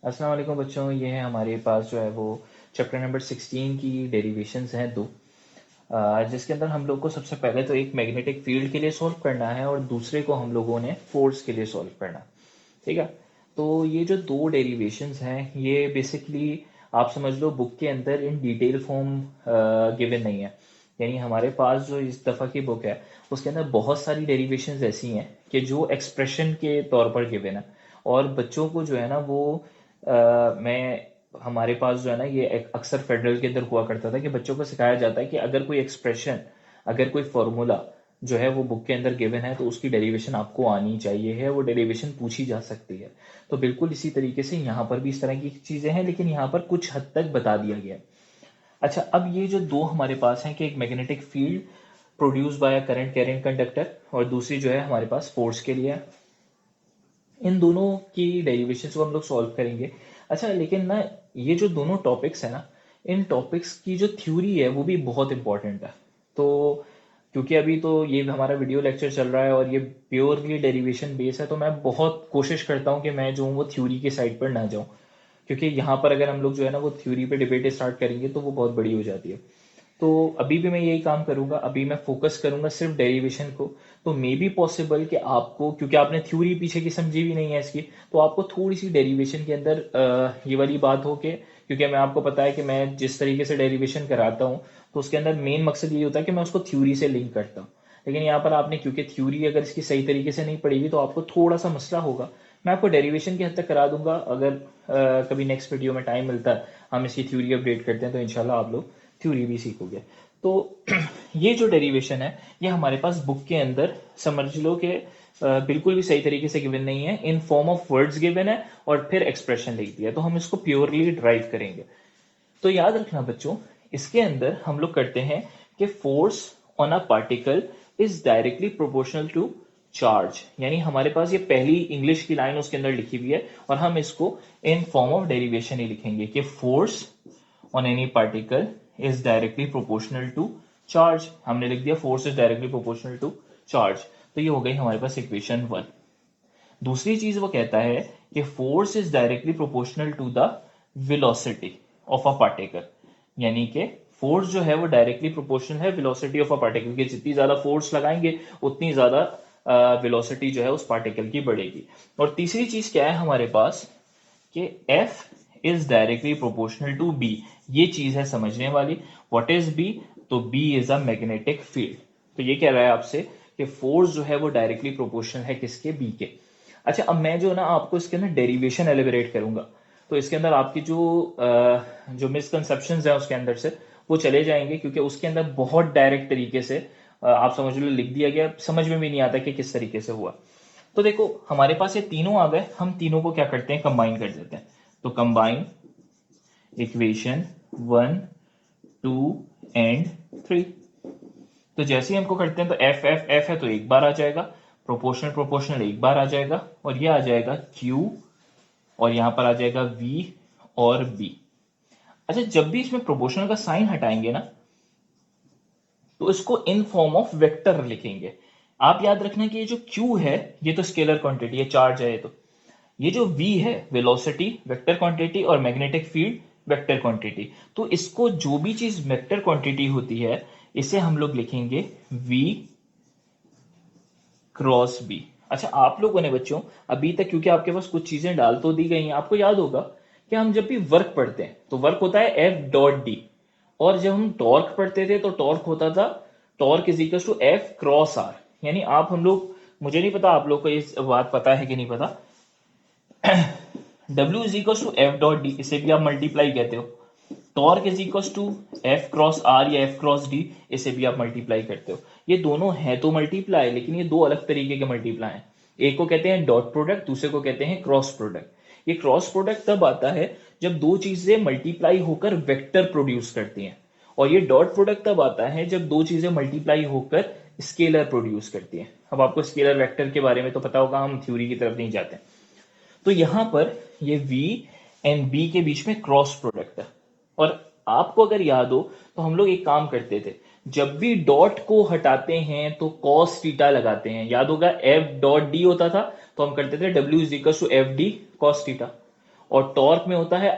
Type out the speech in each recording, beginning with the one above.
अस्सलाम वालेकुम बच्चों, ये है हमारे पास जो है वो चैप्टर नंबर 16 की डेरिवेशंस हैं दो। जिसके अंदर हम लोग को सबसे पहले तो एक मैग्नेटिक फील्ड के लिए सॉल्व करना है और दूसरे को हम लोगों ने फोर्स के लिए सॉल्व करना। ठीक है। तो ये जो दो डेरिवेशंस हैं ये बेसिकली आप समझ लो बुक के अंदर इन डिटेल फॉर्म गिवन नहीं है। यानी हमारे पास जो इस दफ़ा की बुक है उसके अंदर बहुत सारी डेरिवेशंस ऐसी हैं कि जो एक्सप्रेशन के तौर पर गिवन है। और बच्चों को जो है ना वो मैं हमारे पास जो है ना ये अक्सर फेडरल के अंदर हुआ करता था कि बच्चों को सिखाया जाता है कि अगर कोई एक्सप्रेशन, अगर कोई फॉर्मूला जो है वो बुक के अंदर गिवन है तो उसकी डेरिवेशन आपको आनी चाहिए है, वो डेरिवेशन पूछी जा सकती है। तो बिल्कुल इसी तरीके से यहाँ पर भी इस तरह की चीज़ें हैं, लेकिन यहाँ पर कुछ हद तक बता दिया गया है। अच्छा, अब ये जो दो हमारे पास हैं कि एक magnetic field produce by current carrying conductor और दूसरी जो है हमारे पास फोर्स के लिए है। इन दोनों की डेरिवेशंस को हम लोग सॉल्व करेंगे। अच्छा, लेकिन ना ये जो दोनों टॉपिक्स है ना, इन टॉपिक्स की जो थ्योरी है वो भी बहुत इंपॉर्टेंट है। तो क्योंकि अभी तो ये हमारा वीडियो लेक्चर चल रहा है और ये प्योरली डेरिवेशन बेस है, तो मैं बहुत कोशिश करता हूँ कि मैं जो हूँ वो थ्योरी के साइड पर ना जाऊँ। क्योंकि यहाँ पर अगर हम लोग जो है ना वो थ्योरी पे डिबेट स्टार्ट करेंगे तो वो बहुत बड़ी हो जाती है। तो अभी भी मैं यही काम करूंगा, अभी मैं फोकस करूंगा सिर्फ डेरिवेशन को। तो मे बी पॉसिबल कि आपको, क्योंकि आपने थ्योरी पीछे की समझी भी नहीं है इसकी, तो आपको थोड़ी सी डेरिवेशन के अंदर ये वाली बात हो के, क्योंकि मैं आपको पता है कि मैं जिस तरीके से डेरिवेशन कराता हूँ तो उसके अंदर मेन मकसद ये होता है कि मैं उसको थ्योरी से लिंक करता हूँ। लेकिन यहाँ पर आपने क्योंकि थ्योरी अगर इसकी सही तरीके से नहीं पढ़ेगी तो आपको थोड़ा सा मसला होगा। मैं आपको डेरिवेशन की हद तक करा दूंगा, अगर कभी नेक्स्ट वीडियो में टाइम मिलता है हम इसकी थ्योरी अपडेट करते हैं तो इंशाल्लाह आप लोग थ्योरी भी सीखोगे। तो ये जो डेरिवेशन है ये हमारे पास बुक के अंदर समझ लो कि बिल्कुल भी सही तरीके से गिवन नहीं है, इन फॉर्म ऑफ वर्ड्स गिवन है और फिर एक्सप्रेशन लिख दिया, तो हम इसको प्योरली ड्राइव करेंगे। तो याद रखना बच्चों, इसके अंदर हम लोग करते हैं कि force on a particle is directly proportional to charge. यानी हमारे पास ये पहली इंग्लिश की लाइन उसके अंदर लिखी हुई है और हम इसको इन फॉर्म ऑफ डेरिवेशन ही लिखेंगे कि force on any particle is directly proportional to charge. हमने लिख दिया force is directly proportional to charge. तो ये हो गई हमारे पास इक्वेशन 1। दूसरी चीज वो कहता है कि force is directly proportional to the velocity of a particle. यानी कि फोर्स जो है वो डायरेक्टली प्रोपोर्शनल है वेलोसिटी ऑफ अ पार्टिकल की, जितनी ज्यादा फोर्स लगाएंगे उतनी ज्यादा वेलोसिटी जो है उस पार्टिकल की बढ़ेगी। और तीसरी चीज क्या है हमारे पास कि F is directly proportional to B। ये चीज है समझने वाली। What is B? तो B is a magnetic field. तो ये कह रहा है आपसे कि फोर्स जो है वो डायरेक्टली प्रोपोर्शनल है किसके? B के। अच्छा, अब मैं जो ना आपको इसके अंदर डेरिवेशन एलिबरेट करूंगा, तो इसके अंदर आपकी जो मिसकंसेप्शंस है उसके अंदर से वो चले जाएंगे, क्योंकि उसके अंदर बहुत डायरेक्ट तरीके से आप समझ लो लिख दिया गया, समझ में भी नहीं आता कि किस तरीके से हुआ। तो देखो हमारे पास ये तीनों आ गए, हम तीनों को क्या करते हैं? कंबाइन कर देते हैं। तो कंबाइन इक्वेशन 1, 2 एंड 3। तो जैसे ही हमको करते हैं तो एफ एफ एफ है तो एक बार आ जाएगा, प्रोपोर्शनल प्रोपोर्शनल एक बार आ जाएगा, और ये आ जाएगा क्यू, और यहां पर आ जाएगा वी और बी। अच्छा, जब भी इसमें प्रोपोर्शनल का साइन हटाएंगे ना तो इसको इन फॉर्म ऑफ वेक्टर लिखेंगे। आप याद रखना कि ये जो Q है ये तो स्केलर क्वांटिटी है, चार्ज है ये तो। ये जो V है वेलोसिटी वेक्टर क्वांटिटी और मैग्नेटिक फील्ड वेक्टर क्वांटिटी। तो इसको जो भी चीज वेक्टर क्वांटिटी होती है इसे हम लोग लिखेंगे V क्रॉस B। अच्छा, आप लोगों ने बच्चों अभी तक, क्योंकि आपके पास कुछ चीजें डाल तो दी गई हैं, आपको याद होगा कि हम जब भी वर्क पढ़ते हैं तो वर्क होता है F.D, और जब हम टॉर्क पढ़ते थे तो टॉर्क होता था torque is equal to F cross R। यानी आप हम लोग, मुझे नहीं पता आप लोग को ये बात पता है कि नहीं पता, W is equal to F.D, इसे भी आप मल्टीप्लाई कहते हो। Torque is equal to F cross R या F क्रॉस D, इसे भी आप मल्टीप्लाई करते हो। ये दोनों है तो मल्टीप्लाई, लेकिन ये दो अलग तरीके के मल्टीप्लाई हैं। एक को कहते हैं डॉट प्रोडक्ट, दूसरे को कहते हैं क्रॉस प्रोडक्ट। ये क्रॉस प्रोडक्ट तब आता है जब दो चीजें मल्टीप्लाई होकर वेक्टर प्रोड्यूस करती हैं, और ये डॉट प्रोडक्ट तब आता है जब दो चीजें मल्टीप्लाई होकर स्केलर प्रोड्यूस करती हैं। अब आपको स्केलर वेक्टर के बारे में तो पता होगा, हम थ्योरी की तरफ नहीं जाते। तो यहां पर ये V एंड B के बीच में क्रॉस प्रोडक्ट है। और आपको अगर याद हो तो हम लोग एक काम करते थे, जब भी डॉट को हटाते हैं तो कॉस थीटा लगाते हैं। याद होगा F.D होता था तो हम करते थे W is equal to F.D cos theta. और टॉर्क में होता है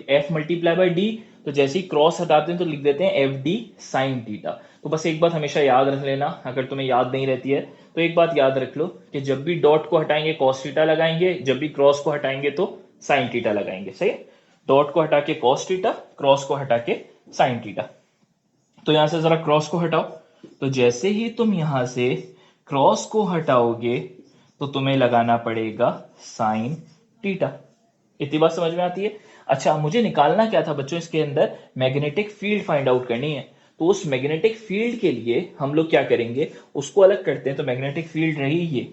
एफ मल्टीप्लाई बाय डी। तो जैसे ही क्रॉस हटाते हैं तो लिख देते हैं एफ डी साइन थीटा। तो बस एक बात हमेशा याद रख लेना, अगर तुम्हें याद नहीं रहती है तो एक बात याद रख लो कि जब भी डॉट को हटाएंगे कॉस थीटा लगाएंगे, जब भी क्रॉस को हटाएंगे तो साइन थीटा लगाएंगे। सही है, डॉट को हटा के कॉस थीटा, क्रॉस को हटा के साइन थीटा। तो यहां से जरा क्रॉस को हटाओ, तो जैसे ही तुम यहां से क्रॉस को हटाओगे तो तुम्हें लगाना पड़ेगा साइन थीटा। इतनी बात समझ में आती है। अच्छा, मुझे निकालना क्या था बच्चों, इसके अंदर मैग्नेटिक फील्ड फाइंड आउट करनी है। तो उस मैग्नेटिक फील्ड के लिए हम लोग क्या करेंगे, उसको अलग करते हैं। तो मैग्नेटिक फील्ड रही ये,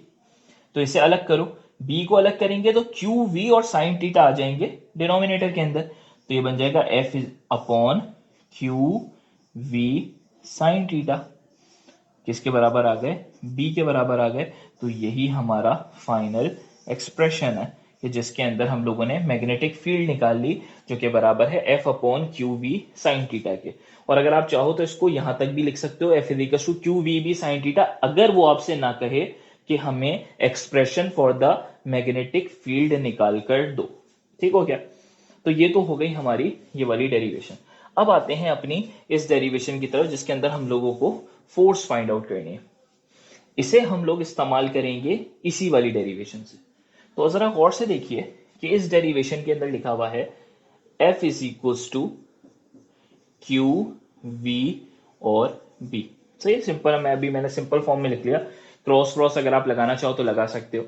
तो इसे अलग करो, बी को अलग करेंगे तो क्यू वी और साइन थीटा आ जाएंगे डिनोमिनेटर के अंदर। तो ये बन जाएगा F is upon Q V sine theta. किसके बराबर आ गए, बी के बराबर आ गए। तो यही हमारा फाइनल एक्सप्रेशन है कि जिसके अंदर हम लोगों ने मैग्नेटिक फील्ड निकाल ली, जो कि बराबर है F upon Q V sine theta के। और अगर आप चाहो तो इसको यहां तक भी लिख सकते हो, F is to Q V B sine theta, अगर वो आपसे ना कहे कि हमें expression for the magnetic field निकाल कर दो। ठीक हो गया। तो ये तो हो गई हमारी ये वाली डेरिवेशन। अब आते हैं अपनी इस डेरिवेशन की तरफ जिसके अंदर हम लोगों को फोर्स फाइंड आउट करनी है। इसे हम लोग इस्तेमाल करेंगे इसी वाली डेरिवेशन से। तो जरा गौर से देखिए कि इस डेरिवेशन के अंदर लिखा हुआ है F is equals to Q V और बी। सही, सिंपल है, मैंने सिंपल फॉर्म में लिख लिया। क्रॉस क्रॉस अगर आप लगाना चाहो तो लगा सकते हो।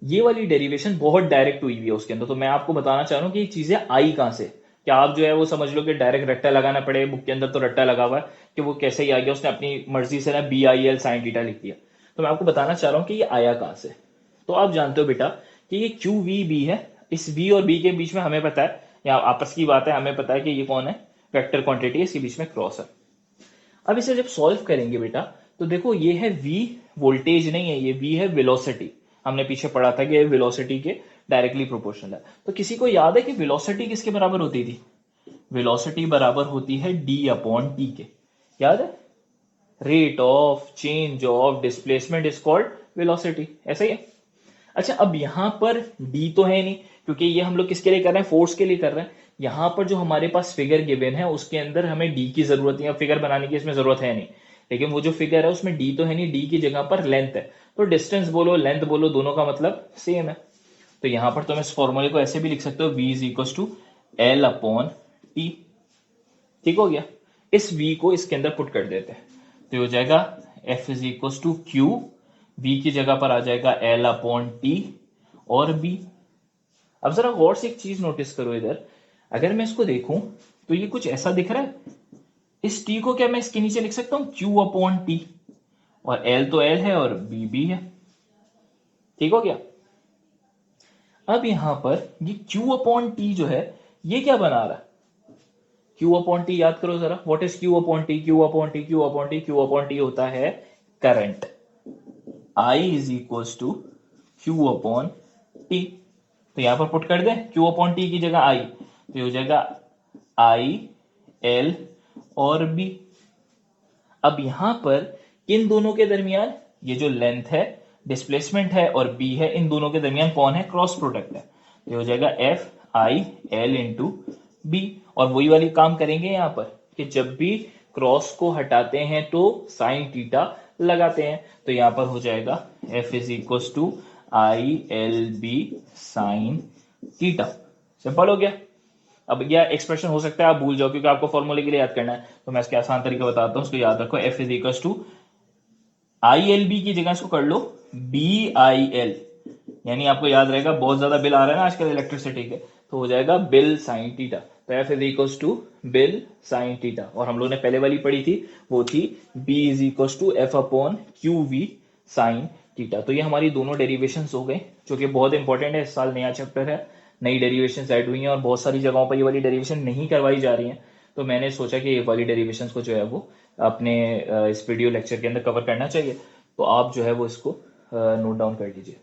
ये वाली डेरिवेशन बहुत डायरेक्ट हुई हुई है उसके अंदर। तो मैं आपको बताना चाह रहा हूँ कि ये चीजें आई कहां से। क्या आप जो है वो समझ लो कि डायरेक्ट रट्टा लगाना पड़े, बुक के अंदर तो रट्टा लगा हुआ है कि वो कैसे ही आ गया, उसने अपनी मर्जी से ना B I L sine theta लिख दिया। तो मैं आपको बताना चाह रहा हूँ कि ये आया कहां से। तो आप जानते हो बेटा कि ये क्यू वी बी है। इस वी और बी के बीच में हमें पता है, या आपस की बात है, हमें पता है कि ये कौन है, वेक्टर क्वांटिटी है, इसके बीच में क्रॉस है। अब इसे जब सॉल्व करेंगे बेटा तो देखो ये है v, वोल्टेज नहीं है, ये v है वेलोसिटी। हमने पीछे पढ़ा था कि ये वेलोसिटी के डायरेक्टली प्रोपोर्शनल है। तो किसी को याद है कि वेलोसिटी किसके बराबर होती थी? वेलोसिटी बराबर होती है d अपॉन टी के। याद है, rate of change of displacement is called velocity. ऐसा ही है। अच्छा, अब यहां पर d तो है नहीं, क्योंकि ये हम लोग किसके लिए कर रहे हैं, फोर्स के लिए कर रहे हैं। यहां पर जो हमारे पास फिगर गिवन है उसके अंदर हमें d की जरूरत है, फिगर बनाने की इसमें जरूरत है नहीं। लेकिन वो जो फिगर है उसमें d तो है नहीं, d की जगह पर लेंथ है। तो डिस्टेंस बोलो लेंथ बोलो, दोनों का मतलब सेम है। तो यहां पर तुम इस फॉर्मूले को ऐसे भी लिख सकते हो, v is equal to L upon T. ठीक हो गया। इस v को इसके अंदर पुट कर देते हैं तो ये हो जाएगा f is equal to Q, v की जगह पर आ जाएगा l अपॉन टी और b। अब जरा गौर से एक चीज नोटिस करो इधर, अगर मैं इसको देखूं तो ये कुछ ऐसा दिख रहा है। इस t को क्या मैं इसके नीचे लिख सकता हूं, q अपॉन टी, और l तो l है और b है। ठीक हो गया। अब यहां पर ये q अपॉन टी जो है ये क्या बना रहा है, Q अपॉन टी याद करो जरा, what is Q upon T, Q upon T, Q upon T, Q upon T होता है current. I is equal to Q upon T. तो यहां पर पुट कर दे Q अपॉन टी की जगह I, तो ये हो जाएगा I L और B। अब यहां पर किन दोनों के दरमियान, ये जो लेंथ है, डिस्प्लेसमेंट है और B है, इन दोनों के दरमियान कौन है, क्रॉस प्रोडक्ट है। तो ये हो जाएगा F I L into B. और वही वाली काम करेंगे यहां पर कि जब भी क्रॉस को हटाते हैं तो साइन थीटा लगाते हैं। तो यहां पर हो जाएगा F is equal to I L B sine theta. Simple हो गया। अब यह एक्सप्रेशन हो सकता है आप भूल जाओ, क्योंकि आपको फॉर्मूले के लिए याद करना है। तो मैं इसके आसान तरीका बताता हूं, उसको याद रखो। F is equal to I L B की जगह इसको कर लो बी आई एल, यानी आपको याद रहेगा, बहुत ज्यादा बिल आ रहा है ना आजकल इलेक्ट्रिसिटी के, तो हो जाएगा बिल साइन थीटा। तो F is equal to BIL sine theta. और हम लोग ने पहले वाली पढ़ी थी, वो थी B is equal to F upon Q V sine theta. तो ये हमारी दोनों डेरिवेशन हो गए, जो कि बहुत इंपॉर्टेंट है। इस साल नया चैप्टर है, नई डेरिवेशन ऐड हुई हैं और बहुत सारी जगहों पर ये वाली डेरिवेशन नहीं करवाई जा रही है। तो मैंने सोचा कि ये वाली डेरिवेशन को जो है वो अपने इस वीडियो लेक्चर के अंदर कवर करना चाहिए। तो आप जो है वो इसको नोट डाउन कर लीजिए।